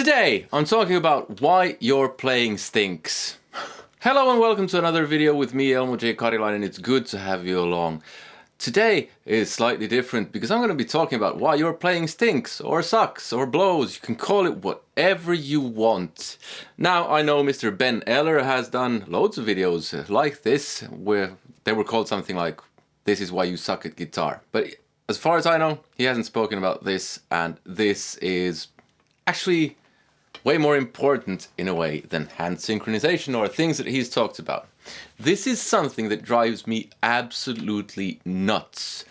Today, I'm talking about why your playing stinks. Hello and welcome to another video with me, Elmo Karjalainen. It's good to have you along. Today is slightly different because I'm going to be talking about why your playing stinks, or sucks, or blows. You can call it whatever you want. Now, I know Mr. Ben Eller has done loads of videos like this, where they were called something like, "This is why you suck at guitar." But as far as I know, he hasn't spoken about this, and this is actually way more important in a way than hand synchronization or things that he's talked about. This is something that drives me absolutely nuts.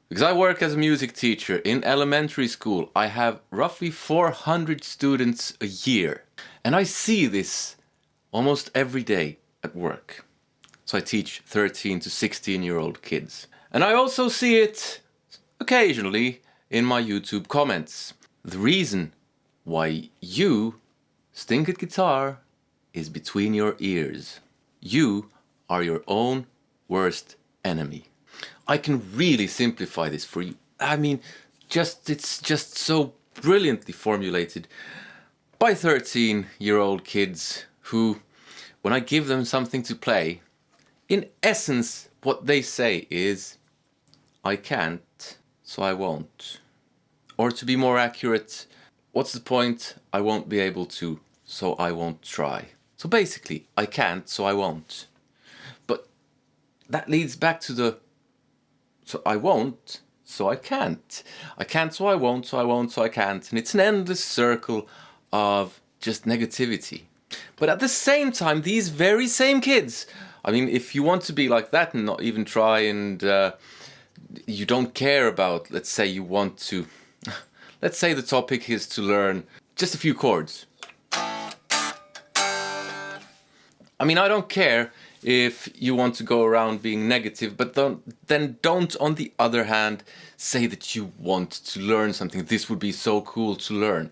Because I work as a music teacher in elementary school. I have roughly 400 students a year. And I see this almost every day at work. So I teach 13 to 16-year-old kids. And I also see it occasionally in my YouTube comments. The reason why you stink at guitar is between your ears. You are your own worst enemy. I can really simplify this for you. I mean, it's just so brilliantly formulated by 13-year-old kids who, when I give them something to play, in essence, what they say is, "I can't, so I won't." Or to be more accurate, "What's the point? I won't be able to, so I won't try." So basically, I can't, so I won't. But that leads back to the, so I won't, so I can't. I can't, so I won't, so I won't, so I can't. And it's an endless circle of just negativity. But at the same time, these very same kids, I mean, if you want to be like that and not even try, and you don't care about, let's say you want to, let's say the topic is to learn just a few chords. I mean, I don't care if you want to go around being negative, but then don't, on the other hand, say that you want to learn something. This would be so cool to learn.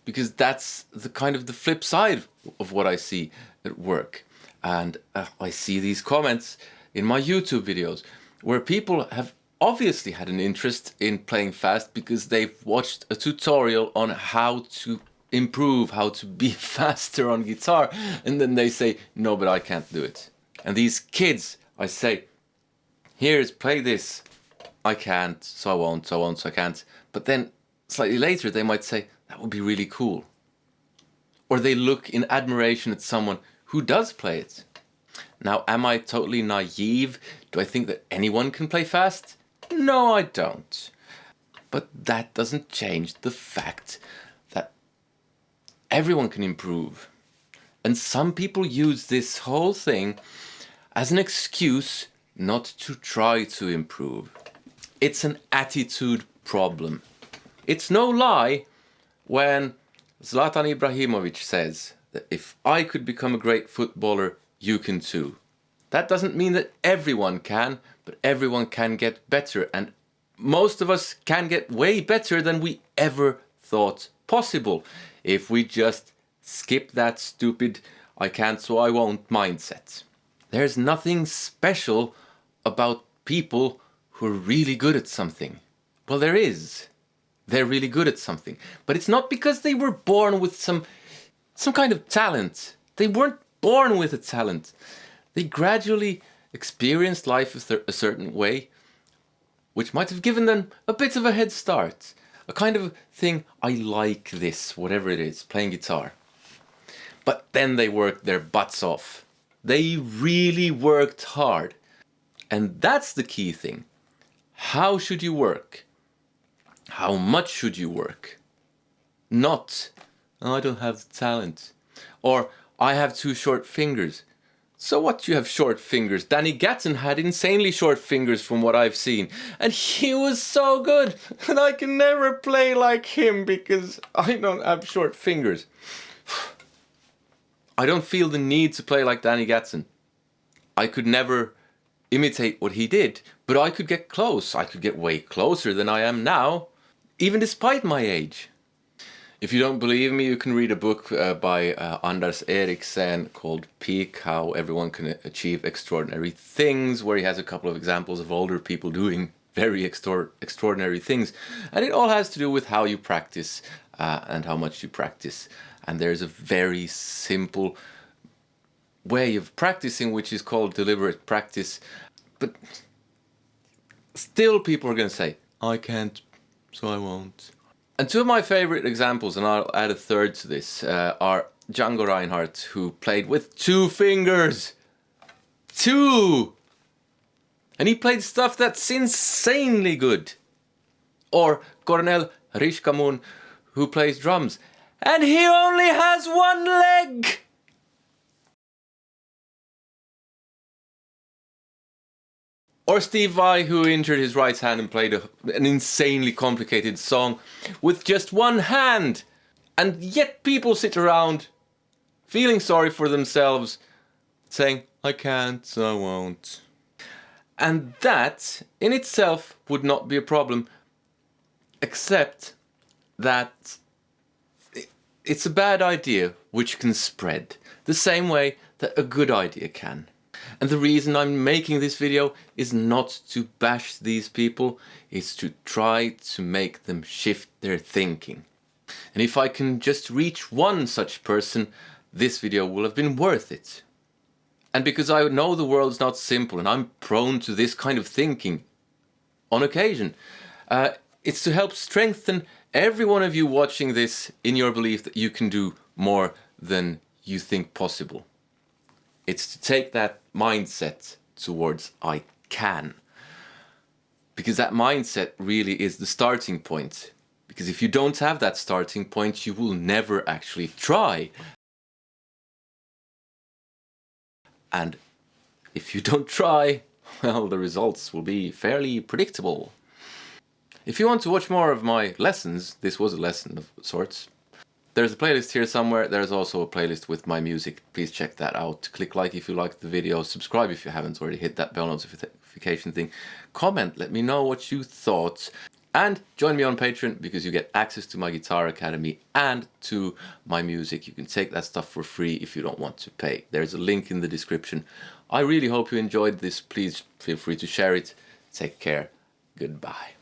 Because that's the kind of the flip side of what I see at work. And I see these comments in my YouTube videos where people have obviously had an interest in playing fast because they've watched a tutorial on how to improve, how to be faster on guitar, and then they say, "No, but I can't do it." And these kids, I say, "Here's, play this." "I can't, so I won't, so I won't, so I can't." But then slightly later they might say, "That would be really cool." Or they look in admiration at someone who does play it. Now, am I totally naive? Do I think that anyone can play fast? No, I don't. But that doesn't change the fact that everyone can improve. And some people use this whole thing as an excuse not to try to improve. It's an attitude problem. It's no lie when Zlatan Ibrahimovic says that if I could become a great footballer, you can too. That doesn't mean that everyone can, but everyone can get better. And most of us can get way better than we ever thought possible if we just skip that stupid "I can't, so I won't" mindset. There's nothing special about people who are really good at something. Well, there is. They're really good at something. But it's not because they were born with some kind of talent. They weren't born with a talent. They gradually experienced life a certain way, which might have given them a bit of a head start. A kind of thing, "I like this," whatever it is, playing guitar. But then they worked their butts off. They really worked hard. And that's the key thing. How should you work? How much should you work? Not, "I don't have the talent." Or, "I have too short fingers." So what, you have short fingers? Danny Gatton had insanely short fingers from what I've seen. And he was so good. And I can never play like him because I don't have short fingers. I don't feel the need to play like Danny Gatton. I could never imitate what he did, but I could get close. I could get way closer than I am now, even despite my age. If you don't believe me, you can read a book by Anders Eriksen called Peak, How Everyone Can Achieve Extraordinary Things, where he has a couple of examples of older people doing very extraordinary things. And it all has to do with how you practice and how much you practice. And there's a very simple way of practicing which is called deliberate practice. But still people are going to say, I can't, so I won't. And two of my favorite examples, and I'll add a third to this, are Django Reinhardt, who played with 2 fingers. 2! And he played stuff that's insanely good. Or Cornel Rishkamun, who plays drums, and he only has 1 leg! Or Steve Vai, who injured his right hand and played an insanely complicated song with just 1 hand. And yet people sit around feeling sorry for themselves, saying, I can't, so I won't. And that in itself would not be a problem, except that it's a bad idea which can spread the same way that a good idea can. And the reason I'm making this video is not to bash these people, it's to try to make them shift their thinking. And if I can just reach 1 such person, this video will have been worth it. And because I know the world's not simple and I'm prone to this kind of thinking on occasion, it's to help strengthen every one of you watching this in your belief that you can do more than you think possible. It's to take that mindset towards I can. Because that mindset really is the starting point. Because if you don't have that starting point, you will never actually try. And if you don't try, well, the results will be fairly predictable. If you want to watch more of my lessons, this was a lesson of sorts. There's a playlist here somewhere. There's also a playlist with my music. Please check that out. Click like if you liked the video. Subscribe if you haven't already. Hit that bell notification thing. Comment. Let me know what you thought. And join me on Patreon because you get access to my Guitar Academy and to my music. You can take that stuff for free if you don't want to pay. There's a link in the description. I really hope you enjoyed this. Please feel free to share it. Take care. Goodbye.